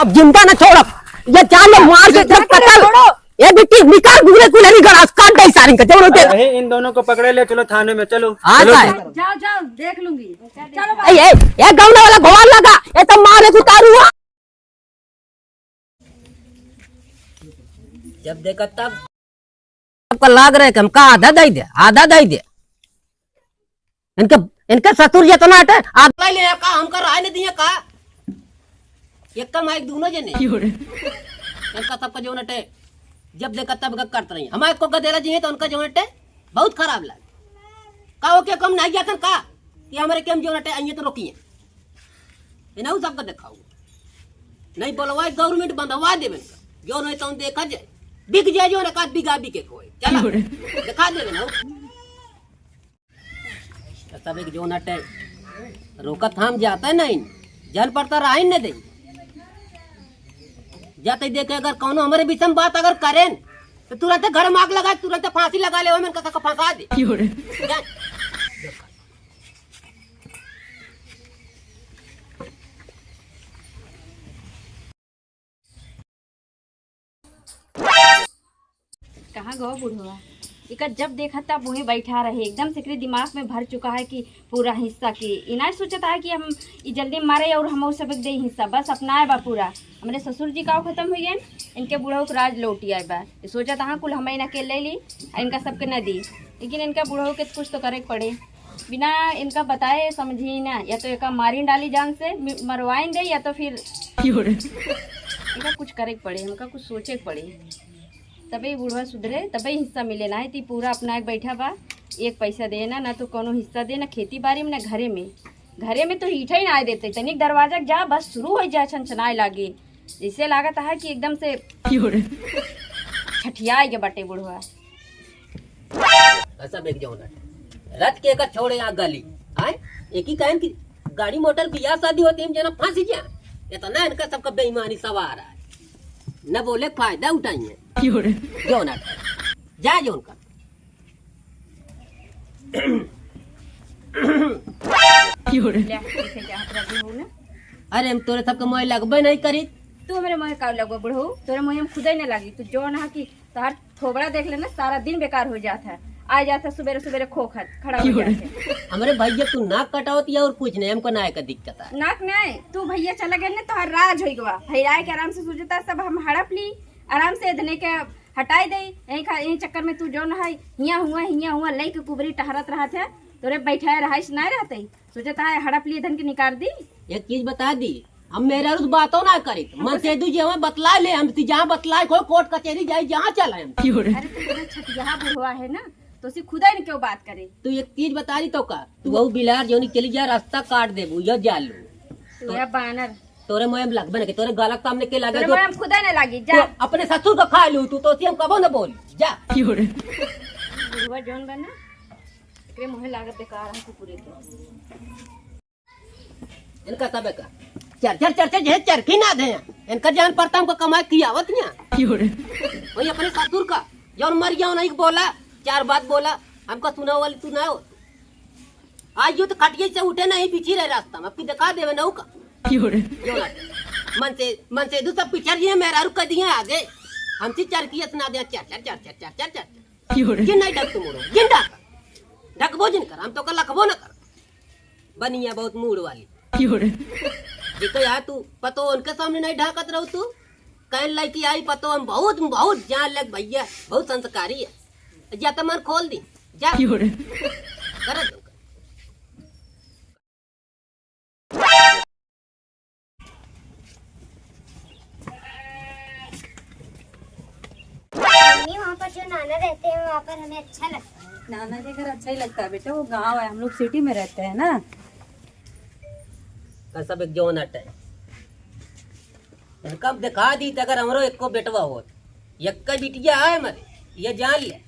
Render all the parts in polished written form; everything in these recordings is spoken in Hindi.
अब जिंदा न छोड़, ये चार लोग मार के कतल। ये बिट्टी निकाल गुजरे कुलरी गरास काट गई सारी का जरूरत है। इन दोनों को पकड़े ले चलो थाने में। चलो जाओ जाओ देख लूंगी। चलो भाई। ये गौना वाला घोड़ा लगा, ये तो मारे उतारू हुआ। जब देखा तब आपको लाग रहा है कि हमका आधा दे दे। इनके ससुर जितना हटे आधा ले का हमका राय नहीं दिया का एक का माइक दोनों जने इनका सबका जो नटे जब देखा तब करत रही हमारे को गदेला जी है तो उनका जो नटे बहुत खराब लगा का ओके कम नहीं गया था का कि हमारे केम जो नटे आइए तो रोकिए इन्हें सबका दिखाओ नहीं बोलवा गवर्नमेंट बंधवा देवे जो नहीं तो देखा जाए बिक जाए जो ना बिगा बिके कोई चला दिखा देवे ना तब एक जो नटे रोकत हम जाता है नहीं जल पड़ता राइन न दे जाते देखे अगर कौन हमारे बीच में बात अगर करें तो तुरंत घर में आग लगा तुरंत फांसी लगा ले मैंने कहा फंसा दे। कहाँ गो बुढ़वा इका जब देखा तब वहीं बैठा रहे एकदम से दिमाग में भर चुका है कि पूरा हिस्सा की इना सोचता है कि हम जल्दी मारे और हम सब दे हिस्सा बस अपना है बा पूरा हमारे ससुर जी का खत्म हो गए इनके बूढ़ो को राज लौटी आए बा सोचा था कुल हम इना के ले ली इनका सबके न दी लेकिन इनका बूढ़ो के कुछ तो करे पड़े बिना इनका बताए समझी ना या तो एक मारी डाली जान से मरवाइन दे या तो फिर इनका कुछ करे पड़े हमका कुछ सोचे पड़े तभी बूढ़वा सुधरे तभी हिस्सा मिले ना ती पूरा अपना एक बैठा बा एक पैसा देना ना तो कोनो हिस्सा देना खेती बाड़ी में ना घरे में तो हीठा ही ना आए देते तनिक दरवाजा जा बस शुरू हो जाए छनछनाए लागे जैसे लागत है कि एकदम से छठियाए के बटे बुढ़वा ऐसा बेच जाओ ना रथ के का छोड़े यहाँ गली आए एक ही कहन की गाड़ी मोटर बियाह शादी होती है जना फांसी जा ये तो ना इनका सबका बेईमानी सवार है न बोले फायदा उठाइए जो ना जा जो उनका अरे हम तोरे सबके मोह लगबे नहीं करी तू मेरे मोह का लगवा बुढ़ऊ तोरे मोह में खुदा ही नहीं लगी तू जो ना कि तार थोबड़ा देख लेना सारा दिन बेकार हो जाता है आ जाता सवेरे सवेरे खोखत खड़ा हो जाते हमारे भैया तू नाक कटावती और कुछ नहीं हमको नाक का दिक्कत है नाक नहीं तू भैया चला गया ना तो हर राज हो गवा भैया के आराम से सोचता सब हम हड़प ली आराम से धने के हटाई दे यही चक्कर में तू जो है हिया हुआ लई के कुबरी टहरत रहा थे तोरे बैठाए रहा ना रहते सोचता है हड़प लिए धन के निकाल दी एक चीज बता दी हम मेरा उस बातों ना करी मन से दू जो बतला ले हम जहाँ बतलाए खो कोर्ट कचहरी जाए जहाँ चला अरे तू छठिया बुढ़वा है ना तो उसे खुदा ही क्यों बात करे तू एक चीज बता रही तो का तू वो बिलार जो चली जा रास्ता काट दे यो जाल तोरा बानर तोरे मोह में लगबे नहीं तोरे गलत सामने के लगे तोरे मोह खुदा नहीं लगी जा अपने ससुर को खा लू तू तो हम कबो न बोल जा बुढ़वा जोन बना एकरे मोह लागत बेकार है पूरे इनका तबे का चर जे चरखी ना दे इनका जान पड़ता हमको कमाई की आवत ना वही अपने ससुर का जौन मर गया नहीं बोला चार बात बोला हमको सुना वाली तू ना हो आज यो तो खटिए से उठे नहीं पीछे रहे रास्ता में आपकी दिखा देवे नौ का मन से दू सब पिछड़ गए मेरा रुक दिए आगे हमसे चरखी इतना दे चर जिन नहीं ढक तुम जिन ढकबो जिन कर हम तो कल लखबो न कर बनिया बहुत मूड वाली देखो यार तू पतो उनके सामने नहीं ढाकत रहो तू कह लाई की आई पतो हम बहुत जान लग भैया बहुत संस्कारी है जा तो मन खोल दी जा कर वहाँ पर जो नाना रहते हैं वहाँ पर हमें अच्छा लगता है। नाना के घर अच्छा ही लगता है बेटा वो गांव है हम लोग सिटी में रहते हैं ना सब एक जो नट है कब दिखा दी अगर हमरो एक को बेटवा हो एक का बिटिया है हमारे ये जान ले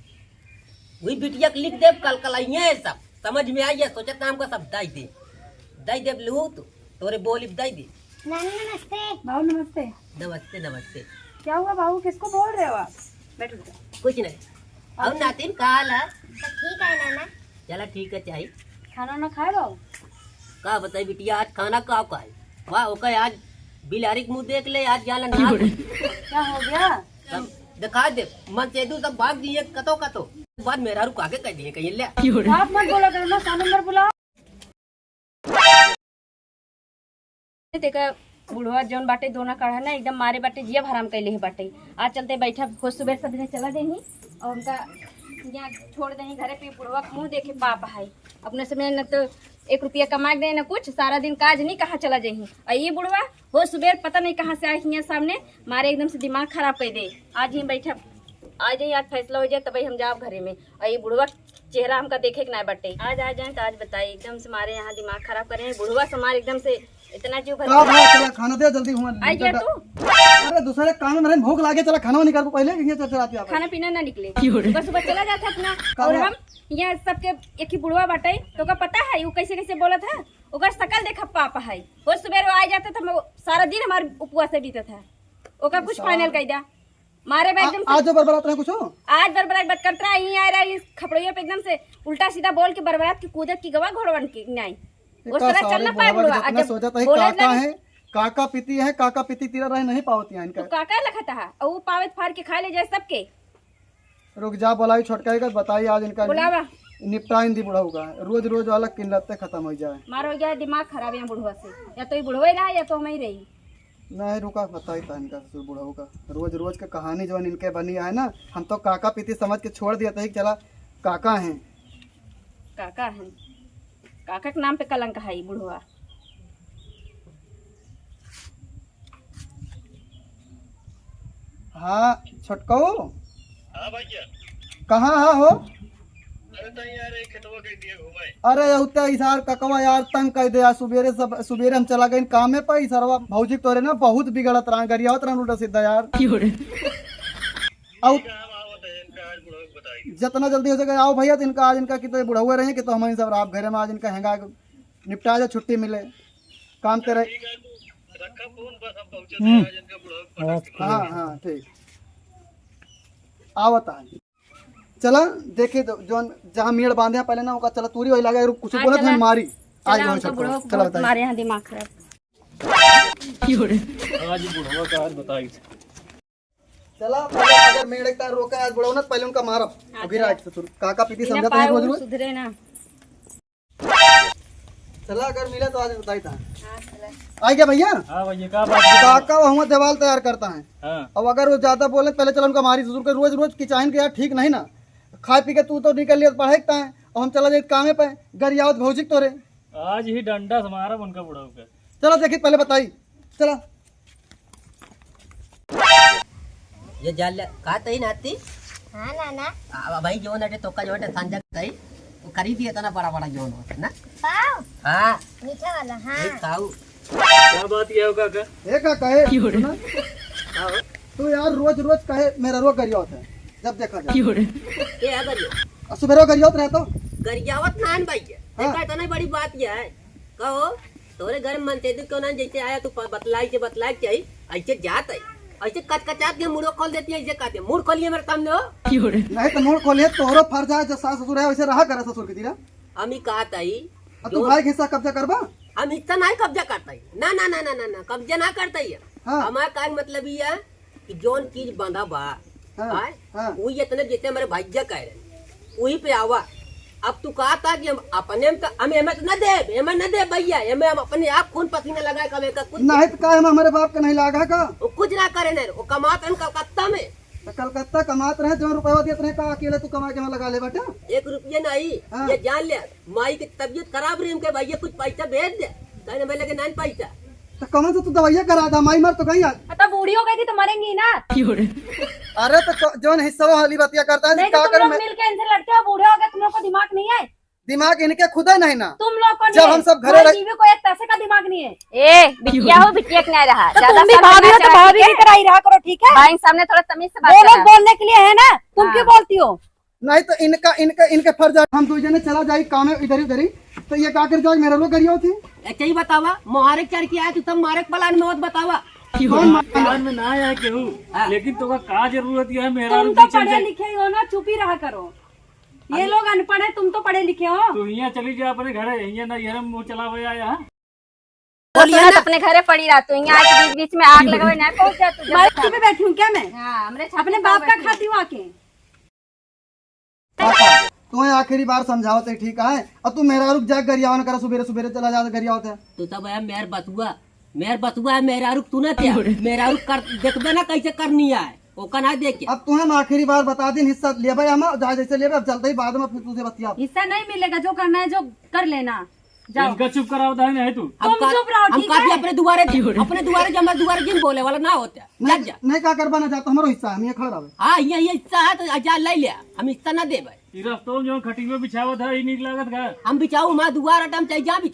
वही बिटिया लिख दे कल है सब समझ में आई है सोचा काम का सब दाई दे लू तू तोरे बोली दाई दे नानी नमस्ते। बाबू नमस्ते। नमस्ते नमस्ते। क्या हुआ बाबू किसको बोल रहे हो आप बैठो कुछ नहीं और नातिन कहा ला सब ठीक है नाना। चला ठीक है चाहिए खाना ना खाए बाबू का बताई बिटिया आज खाना का है वाह ओका आज बिलारी के मुंह देख ले आज जाला ना क्या हो गया? सब दिखा दे मन से दू सब भाग दिए कतो कतो बाद मेरा रुक आके कह दिए कहीं ले आप मत बोला करो ना, सा नंबर बुलाओ। देखा बुढ़वा जौन बाटे दोना कढ़ा ना एकदम मारे बाटे जिया हराम कैले ही बाटे। आज चलते बैठा हो सुबह सवेरे चला देही और उनका यहाँ छोड़ देही घरे पे बुढ़वा के मुँह देखे पाप है अपने समय न तो 1 रुपया कमा दे न कुछ सारा दिन काज नहीं कहाँ चला जाही। और ये बुढ़वा हो सुबह पता नहीं कहाँ से आए यहाँ सामने मारे एकदम से दिमाग खराब कर दे। आज ही बैठा आज ही आज फैसला हो जाए तभी हम जाओ घरे में। और ये बुढ़वा चेहरा हमका देखे के ना बटे आज आ जाए तो आज बताइए एकदम से मारे यहाँ दिमाग खराब करे बुढ़वा से मारे एकदम से इतना जीव का भाई चला खाना दे जल्दी हुआ आई गया तू अरे दूसरे काम में भूख लागे चला खाना निकाल को पहले ये चल चलाती आप खाना पीना ना निकले सुबह सुबह चला जाता अपना। और हम यहाँ सबके एक ही बुढ़वा बाटे तो का पता है वो कैसे कैसे बोला था ओकर शकल देखा पापा है वो सुबह आ जाता था सारा दिन हमारे उपवास से बीता था ओका कुछ फाइनल कर दिया मारे में एकदम आज बरबरात रहे कुछ आज बरबरात बात करता है यहीं आ रहा है खपड़ियों पे एकदम से उल्टा सीधा बोल के बरबरात की कूदत की गवा घोड़वन की नहीं उस तरह चलना पाए बुढ़वा जब सोचा था काका है काका पीती तीरा रहे नहीं पावती है इनका तो काका लखता है और वो पावत फाड़ के खा ले जाए सबके। रुक जा बोलाई छोटका का बताई आज इनका बुलावा निपटा इन दी बुढ़ा होगा रोज रोज वाला किल्लतें खत्म हो जाए मार हो गया दिमाग खराब है बुढ़वा से या तो ये बुढ़वा रहा या तो मैं रही नहीं रुका बताई था इनका ससुर बुढ़ा होगा रोज रोज का कहानी जो इनके बनी है ना हम तो काका पीती समझ के छोड़ दिया था चला काका है काका के नाम पे कलंक है बुढ़वा। हाँ छोटको कहाँ हो अरे उतना इशार ककवा यार तंग कर दे सुबेरे हम चला गए काम में पर इशारवा भौजी तोरे ना बहुत बिगड़त रहा गरियावत रहा उल्टा सीधा यार जितना जल्दी हो सके आओ भैया तो इनका आज इनका कितने बुढ़ा रहे कि तो हमारे सब आप घर में आज इनका हैंगा निपटा जाए छुट्टी मिले काम तेरे हाँ हाँ ठीक आवता है चला देखे जो जहाँ मेड़ बांधे पहले ना उनका चला तूरी वही लगा कुछ बोला था मारी आज चला हमारे यहाँ दिमाग खराब चला अगर मेड़ एक रोका आज बुढ़ा पहले उनका मारब गिरा काका पीती समझा रोज रोज सुधरे ना चला अगर मिले तो आज बताई था आ गया भैया काका वहाँ देवाल तैयार करता है अब अगर वो ज्यादा बोले पहले चलो उनका मारी ससुर के रोज रोज किचाइन के यार ठीक नहीं ना खा पी के तू तो निकल लिया पढ़ाईता है और हम चला जाए कामे पे गरियावत भौजिक तोरे आज ही डंडा हमारा उनका बुढ़ा होगा चलो देखिए पहले बताई चला ये जाल का तई नाती हाँ नाना भाई जो नटे तो का जो नटे सांझा तई वो खरीद दिया था ना बड़ा बड़ा जोन होता ना पाओ हाँ मीठा वाला हाँ ये खाऊ क्या बात किया होगा का ए काका तू यार रोज रोज कहे मेरा रोज गरियावत है जब देखा जाए ये अगर ये सुबह गरियावत रहे तो गरियावत नान भाई है देखा तो नहीं बड़ी बात ये है कहो तोरे घर में मन से क्यों ना जैसे आया तू बतलाई चाहिए ऐसे जात है ऐसे कचकचात के मुड़ो खोल देती है ऐसे कहते मुड़ खोलिए मेरे सामने हो नहीं तो मुड़ खोलिए तोहरो फर्ज है जो सास ससुर है वैसे रहा करे ससुर की तीरा हम ही कहा था तू भाई के हिस्सा कब्जा करबा हम हिस्सा नहीं कब्जा करता है ना ना ना ना ना ना कब्जा ना करता है हाँ। हमारा का मतलब ये है कि जोन चीज बंधा बा हाँ, हाँ। वही इतने जैसे हमारे भाईजा कह रहे वही पे आवा अब तू कहा था कि हम अपने में हम एमत न दे भैया एमे हम अपने आप खून पसीना लगाए कभी का कुछ नहीं तो का हमारे बाप का नहीं लागा का वो कुछ ना करे ना वो कमाते हैं कलकत्ता में तो कलकत्ता कमाते रहे जो रुपया देते रहे का अकेले तू कमा के वहाँ लगा ले बेटा 1 रुपया नहीं हाँ। ये जान ले माई की तबीयत खराब रही उनके भैया कुछ पैसा भेज दे कहने मैं लगे नहीं पैसा तो कमा से तू दवाइया करा था माई मर तो गई आज तो बूढ़ी हो गई थी तो मरेंगी ना अरे तो जो हिस्सा वो हाली बतिया करता है नहीं तो तुम लोग मिलके इनसे लड़ते हो बूढ़े हो गए तुम लोग को दिमाग नहीं है दिमाग इनके खुद है नहीं ना तुम लोग को जब हम सब घरे बीवी को एक पैसे का दिमाग नहीं है ए बिटिया हो बिटिया के नहीं रहा तो तुम भी भाभी हो तो भाभी की तरह ही रहा करो ठीक है भाई सामने थोड़ा तमीज से बात वो लोग करना। बोलने के लिए है ना तुम क्यों बोलती हो नहीं तो इनके फर्ज है हम दो जने चला जाए काम है इधर उधर ही तो ये का कर जाए मेरे लोग गरियो थी ऐसे ही बतावा मुहारक चढ़ के आया तू सब मारक पलान में मत बतावा दुकान में ना आया केहू लेकिन तो का जरूरत है मेरा तुम तो पढ़े लिखे हो ना चुप ही रहा करो ये लोग अनपढ़ है तुम तो पढ़े लिखे हो तो यहाँ चली जा अपने घर यहाँ ना ये मुँह चला हुआ आया बोलिए तो ना। अपने घरे पड़ी रहा तू यहाँ आके बीच बीच में आग लगावे ना पहुंच जा तू मार्केट पे बैठी हूँ क्या मैं? हाँ हमरे अपने बाप का खाती हूँ आके। तुम्हें आखिरी बार समझाओ थे ठीक है। अब तू मेरा रुक जा गरियावन करा सुबेरे सुबेरे चला जा गरिया होता है। तो तब है मेर बतुआ है मेरा रुक तू ना क्या मेरा रुक कर देखबे ना कैसे करनी है ओका ना देख के। अब तुम्हें आखिरी बार बता दिन हिस्सा ले भाई हम जहाँ जैसे ले अब चलते ही बाद में फिर तुझे बतिया। हिस्सा नहीं मिलेगा, जो करना है जो कर लेना। जाओ इनका चुप कराओ था नहीं तू। हम तुम चुप रहो, हम ठीक काफी है? अपने दुआरे जब मैं दुआरे जिन बोले वाला ना होता जा जा। नहीं क्या करवा ना चाहता हमारा हिस्सा है, हम ये खड़ा रहे। हाँ ये हिस्सा है तो जा ले लिया हम हिस्सा ना दे भाई। ई रस्तों जो खटी में बिछावत है ई नीक लागत का। हम बिचाऊ माँ दुआर अटम चाहिए जा बिच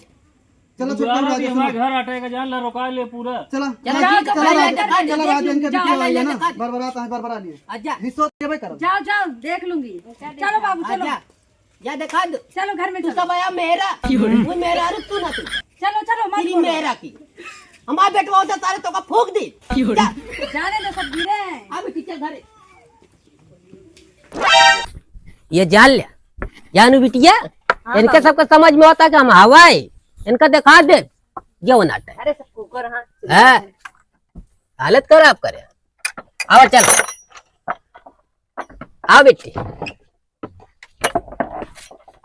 चलो चुप दुआरा कर भी राजा हमारे घर आटेगा जान ला रोका ले पूरा। चला चला चला ठीक है, चला भाई, राजा भाई, चला देख राजा इनके जाओ, पीछे ले, है ना ले, बरबराता है बरबरा लिए आजा हिस्सा दे भाई कर। जाओ जाओ देख लूंगी। चलो बाबू चलो आजा जा दिखा दो चलो घर में तू चलो। सब आया मेरा वो मेरा रुक तू ना तू चलो चलो मत तेरी बोलो। मेरा की हमारा बेटवा होता तारे तो का फूक दी जा जाने दो सब गिरे हैं। अब टीचर घरे ये जान लिया जानू बिटिया इनके सबका समझ में होता कि हम हवाई इनका दिखा दे ये नाटक अरे सब कुकर हाँ है हालत खराब करे। आओ चलो आओ बेटी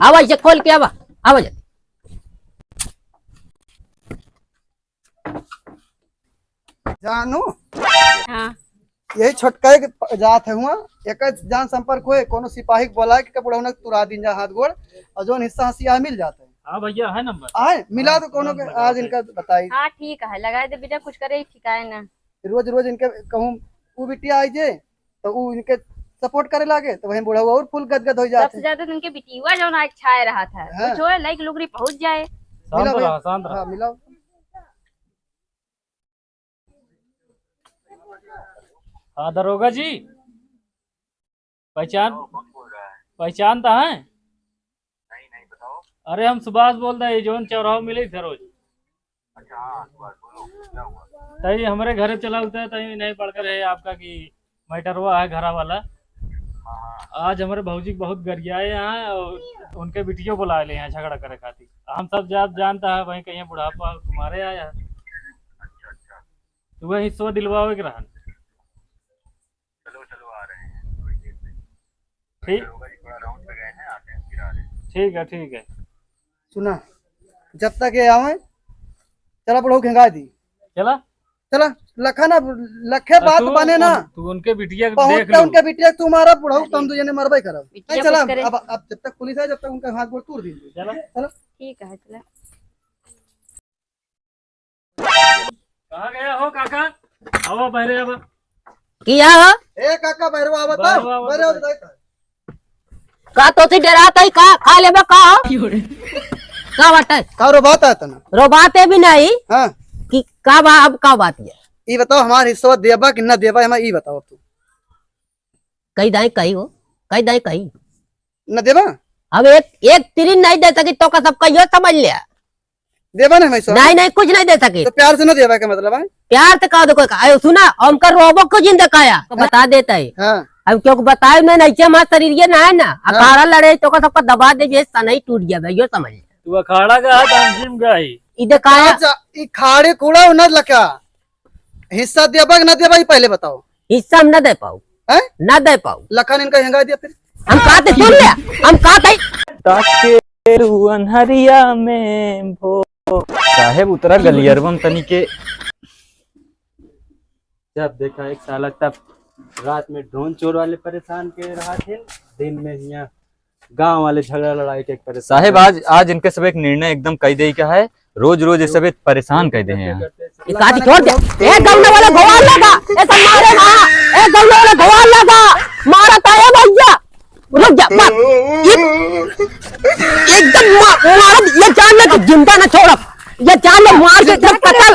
आओ इसे खोल के आवा आओ जल्दी। जानू हाँ यही छोटका एक जात है हुआ एक जान संपर्क हुए कोनो सिपाही बोला कि कपड़ा उन्हें तुरा दिन जा हाथ गोड़ और जो हिस्सा हंसिया मिल जाता है। हाँ भैया है नंबर। आए मिला तो कोनो के आज इनका बताई हाँ ठीक है लगाए दे बेटा कुछ करे ठिकाए ना रोज रोज इनके कहूँ वो बिटिया आई जे तो वो इनके सपोर्ट करे लागे तो वही बुढ़ा हुआ और फुल गदगद हो जाते सबसे ज्यादा तो उनके बिटिया जो ना छाए रहा था हाँ। कुछ हो लाइक लुगरी पहुंच जाए। शांत रहा शांत रहा। हाँ मिला हाँ दरोगा जी पहचानता है? नहीं बताओ। अरे हम सुभाष बोल रहे जोन चौराहा मिले थे रोज। तही हमारे घरे चला होता है तही नहीं पढ़कर है आपका कि मैटरवा है घरा वाला। आज हमारे भौजी बहुत गरियाए यहाँ और उनके बिटियों बुला ले यहाँ झगड़ा करे खातिर। हम सब जानता है वही कहीं बुढ़ापा तुम्हारे आया है तो वह हिस्सा दिलवावे के रहन। ठीक है सुना जब तक ये आवे चला बुढ़ऊ खेंगा दी चला चला लखा ना लखे बात बने ना तू उनके बिटिया को पहुंच देख के लो। उनके बिटिया तुम्हारा बुढ़ऊ तुम तुझे मरबई करब। बिटिया चला कुछ करे। अब जब तक पुलिस है जब तक उनका हाथ गोड़ तोड़ दी चला चलो ठीक है चला कहाँ गया हो काका? आवा बहरे आवा। किया हो ए काका भैरवा आवत भैरवा आवत भैरवा है। का तो सी डराता ही का खा लेबे का हो का बात है कारो बात है तना रोबाते भी नहीं हां कि का बा अब का बात है ई बताओ हमार हिस्सा देबा कि ना देबा हमें ई बताओ तू कई दाई कही हो कई दाई कही ना देबा अब एक तिरिन नहीं दे सकी तो का सब कहियो समझ लिया देबा ना मैं नहीं कुछ नहीं दे सके तो प्यार से ना देबा का मतलब है। प्यार से कहा देखो आयो सुना हमका रोबो को जिंदा काया बता देता है हां अब क्योंकि बताए ना नीचे मां शरीर ये ना है ना अखाड़ा लड़े तो का सबका दबा दे ये नहीं टूट गया भाई यो समझ लिया तू अखाड़ा का है अंतिम का ही। इधर काया अच्छा ई खाड़े कूड़ा न लखा हिस्सा देबा कि ना देबा ई पहले बताओ। हिस्सा हम न दे पाऊ हैं न दे पाऊ लखन इनका हेंगा दिया फिर हम कहते सुन लिया हम कहते ताके अनहरिया में भो साहेब उतरा गलियरवम तनी के जब देखा एक साल तब रात में ढोन चोर वाले परेशान के रहा थे दिन में यहाँ गांव वाले झगड़ा लड़ाई के परेशान। साहेब आज इनके सब एक निर्णय एकदम कई दे का है रोज रोज ये सब एक परेशान कर दे हैं यहाँ। ये काटी छोड़ दे ए गौने वाला भगवान लगा ऐसा मारे ना ए गौने वाला भगवान लगा मारा ताया भैया रुक जा एकदम मार ये जान ले जिंदा ना छोड़ ये जान ले मार के एकदम कतल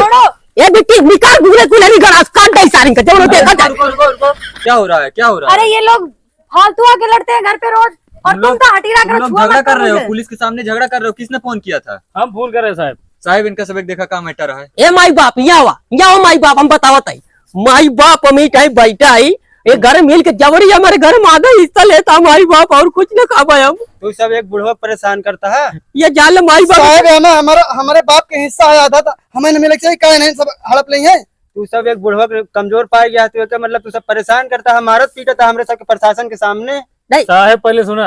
ए बिट्टी निकाल गुजरे कुलरी गरास काट दे सारी का जब देखा जा क्या हो रहा है अरे ये लोग फालतू आके लड़ते हैं घर पे रोज और तुम तो हटीरा करो छुआ झगड़ा मत कर रहे हो मुझे। पुलिस के सामने झगड़ा कर रहे हो किसने फोन किया था? हम भूल करे साहब। साहेब इनका सब एक देखा काम मैटर है। ए माई बाप यहाँ माई बाप हम बतावत है माई बाप अमीट है बैठा है ये घर मिल के जबरी हमारे घर में आधा हिस्सा लेता हमारी बाप और कुछ न खा पाए हम। तू सब एक बुढ़वा परेशान करता है। ये जाल माई बाप साहब हमारे बाप के हिस्सा है आधा था, हमें नहीं मिले चाहिए क्या नहीं सब हड़प नहीं है। तू सब एक बुढ़वा कमजोर पाए गया तो क्या मतलब तू सब परेशान करता है, मारत पीटता हमरे सबके प्रशासन के सामने। साहेब पहले सुना,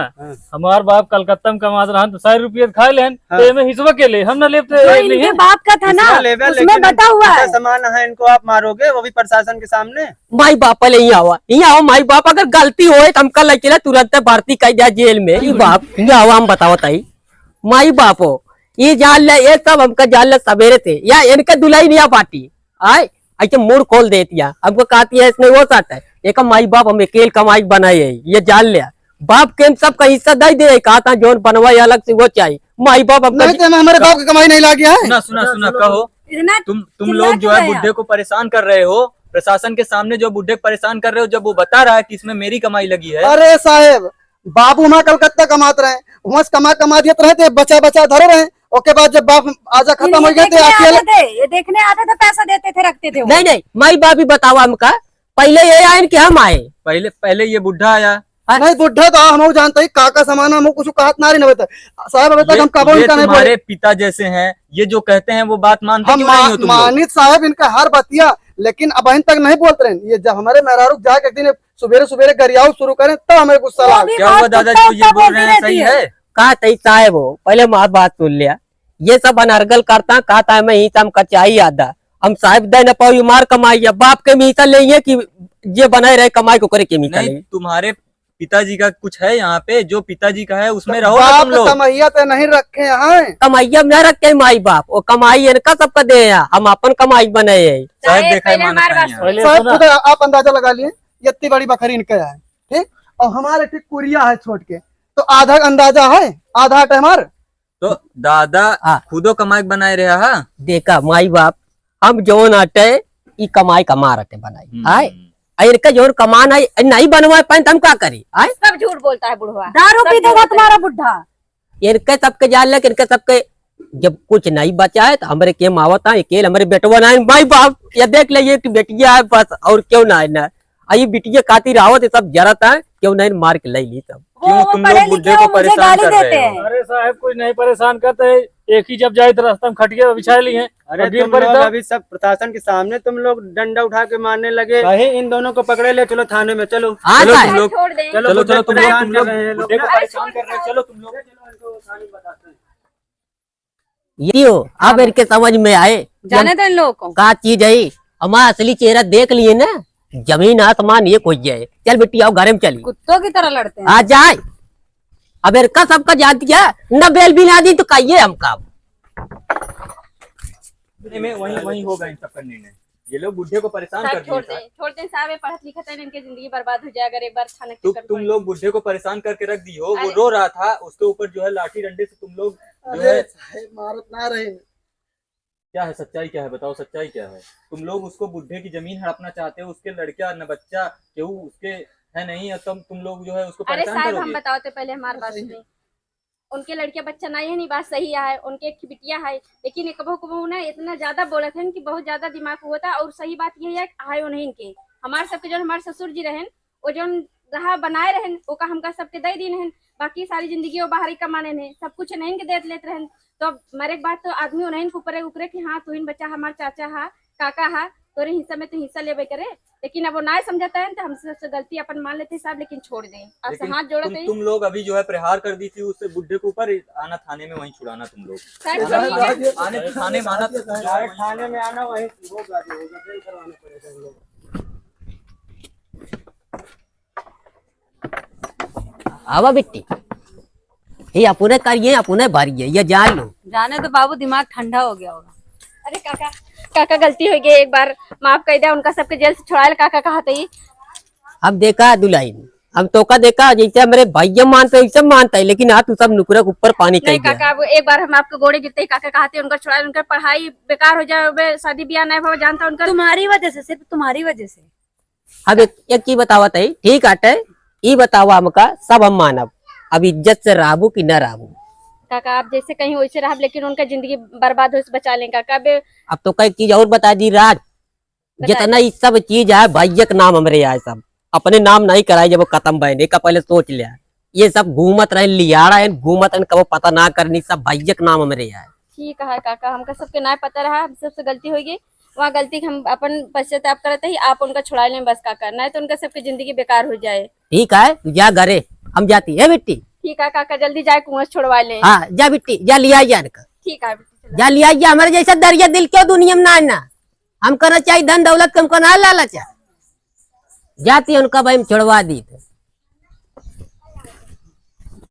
हमार बाप कलकत्ता में कमात रहन तो 100 रुपये खा लेन तो में हिस्सा के ले हम ना लेते बाप का था ना, उसमें बता हुआ है। सामान है इनको आप मारोगे वो भी प्रशासन के सामने। माई बाप ले यहाँ आओ माई बाप अगर गलती हो तो हमका लगे तुरंत भर्ती कर दिया जेल में। ये बाप यहाँ आओ हम बताओ ताई माई बाप हो ये जान ले ये सब हमका जान ले सवेरे थे या इनका दुलाई नहीं आ पाती आए ऐसे मुड़ खोल देती है हमको कहती है इसमें वो साथ है एक माई बाप हम अकेले कमाई बनाए है ये जान लिया बाप के सब का हिस्सा दे दे कहा था जोन बनवाई अलग से वो चाहिए माई बाप हमारे बाप की कमाई नहीं ला गया है। सुना कहो तुम लोग जो है बुढ़े को परेशान कर रहे हो, प्रशासन के सामने जो बुढ़े को परेशान कर रहे हो, जब वो बता रहा है कि इसमें मेरी कमाई लगी है। अरे साहेब बाबू वहाँ कलकत्ता कमाते रहे, वहाँ से कमा दिए रहे थे, बचा धरे रहे। ओके बाद जब बाप आजा खत्म हो गए थे ये देखने आते थे, पैसा देते थे, रखते थे। नहीं माई बाप भी बताओ हमका पहले ये आए कि हम आए पहले ये बुढ़ा आया नहीं बुढ़ा तो हम जानते ही काका समान हम कुछ कहत ना रही बता साहब अभी तक हम कबो इनका नहीं बोले। पिता जैसे हैं ये जो कहते हैं वो बात मानते हम मानित साहब इनका हर बतिया, लेकिन अब अभी तक नहीं बोलते रहे। ये जब हमारे मेहरारू जाके एक दिन सुबेरे गरियाऊ शुरू करें तब हमें गुस्सा लगा। क्या हुआ दादाजी को ये बोल रहे हैं सही है? कहा तई साहेब हो पहले माँ बात सुन लिया ये सब अनर्गल करता कहा था मैं ही हम कचाई आदा हम साहब दे न पाओ मार कमाई बाप के मीसा ले कि ये बनाए रहे कमाई को करे के मीसा नहीं तुम्हारे पिताजी का कुछ है यहाँ पे जो पिताजी का है उसमें रहो बाप तुम लोग। कमाइया तो नहीं रखे हैं, कमाइया में न रखे माई बाप वो कमाई इनका सबका दे हम अपन कमाई बनाए है। साहब देखा है माना साहब खुद आप अंदाजा लगा लिए ये इतनी बड़ी बकरी इनका है ठीक, और हमारे ठीक कुरिया है छोट के तो आधा अंदाजा है आधा हट हमार तो दादा खुदो कमाई बनाए रहा है। देखा माई बाप हम जो अटे ई कमाई कमा रटे बनाई आए इनका जो कमान है नहीं बनवा पाए तो हम क्या करी आए सब झूठ बोलता है बुढ़वा, दारू पी देगा तुम्हारा बुढ़ा। इनके सबके जान ले इनके सबके जब कुछ नहीं बचा है तो हमारे के मावत है अकेले हमारे बेटवा ना माई बाप ये देख ले बेटिया है बस और क्यों ना है ना आई बिटिया खातिर आवत सब जरूरत है क्यों नहीं मार के ले ली सब क्यों तुम लोग बुढ़े को परेशान कर रहे हो? अरे साहब कोई नहीं परेशान करते एक ही जब जाए तो रास्ता में खटिया बिछा ली है। अरे तुम लोग अभी सब प्रशासन के सामने तुम लोग डंडा उठा के मारने लगे। कहीं इन दोनों को पकड़े ले चलो थाने में चलो तुम लोग छोड़ दें। चलो तुम लोग बुढ़े को परेशान कर रहे हो, चलो तुम लोग ये हो अब इनके समझ में आए जाने दो इन लोगों को का चीज है हमारा असली चेहरा देख लिए ना जमीन आसमान ये कोई है। चल बेटी आओ घर में चली कुत्तों की तरह लड़ते हैं। आ जाए अब इनका सबका जान दिया न बेल भी ना दी तो कहिए हमका वही होगा इन सबका निर्णय। ये लोग बुढ़े को परेशान कर छोड़ दें साहब, ये पढ़त लिखत है इनकी जिंदगी बर्बाद हो जाए अगर एक बार थाने तुम लोग बुढ़े को परेशान करके रख दी हो। वो रो रहा था उसके ऊपर जो है लाठी डंडे से तुम लोग जो है मारत ना रहे। क्या है सच्चाई क्या है बताओ सच्चाई क्या है? तुम लोग उसको बुढ़े की जमीन हड़पना चाहते हो, उसके लड़का न बच्चा केहू उसके है नहीं है तुम लोग जो है उसको अरे परेशान साहब करोगे। हम बताओ पहले हमारी बात सुनिए। उनके लड़के बच्चा नहीं है नहीं बात सही है, उनके एक बिटिया है लेकिन कबो ना इतना ज्यादा बोले थे कि बहुत ज्यादा दिमाग हुआ था। और सही बात यही है आए उन्हें इनके हमारे सबके जो हमारे ससुर जी रहन वो जो रहा बनाए रहन ओका हमका सबके दे दी रहन, बाकी सारी जिंदगी वो बाहर ही कमाने ने सब कुछ नहीं के देते लेते रहन। तो अब मरे के बाद तो आदमी उन्हें ऊपर ऊपर कि हाँ तू इन बच्चा हमारे चाचा हा काका हा तोरे हिस्सा में तो हिस्सा लेवे करे, लेकिन अब वो ना समझाता है तो हमसे सबसे गलती अपन मान लेते साहब लेकिन छोड़ दें आपसे हाथ जोड़ते तुम लोग अभी जो है प्रहार कर दी थी उससे बुढ़े के ऊपर आना थाने में वहीं छुड़ाना तुम लोग आने तो थाने में आना थाने में आना वही आवा बेटी ये अपने करिए अपने भरिए ये जान लो। जाने तो बाबू दिमाग ठंडा हो गया होगा। अरे काका गलती हो गई एक बार माफ कर दिया उनका सबके जेल से छुड़ाए काका कहा था ही। हम देखा दुल्हन हम तो का देखा जैसे हमारे भैया मानते वैसे मानता है लेकिन आप सब नुकरे के ऊपर पानी नहीं कर काका अब एक बार हम आपको गोड़े गिरते ही काका कहते उनका छुड़ाए उनका पढ़ाई बेकार हो जाए शादी ब्याह नहीं हो जानता उनका तुम्हारी वजह से, सिर्फ तुम्हारी वजह से। अब एक चीज बतावा था ठीक आटे ये बतावा हमका सब हम मानब अब इज्जत से राबू की न राबू। काका आप जैसे कहीं वैसे रहा लेकिन उनका जिंदगी बर्बाद हो बचा लें काका। अब तो कई चीज और बता दी राज जितना ये सब चीज है भैया के नाम हमारे यहाँ सब अपने नाम नहीं कराए जब वो खत्म बहने का पहले सोच लिया। ये सब घूमत रहे लियाड़ा है घूमत है कबो पता ना करनी सब भाइयक नाम हमारे है। ठीक है काका, हमका सबके ना पता रहा, हम सबसे गलती होगी। वहाँ गलती हम अपन पश्चाताप करते ही आप उनका छुड़ा लें बस काका, नहीं तो उनका सबकी जिंदगी बेकार हो जाए। ठीक है तू जा घरे, हम जाती है बेटी। ठीक है काका, जल्दी जाए कुआं छुड़वा लें। हाँ जा बेटी जा लिया इनका, ठीक है बेटी, जा लिया हमारे जैसा दरिया दिल क्यों दुनिया में ना आना। हम करना चाहिए धन दौलत हमको ना लालच है। जाती है उनका भाई छुड़वा दी।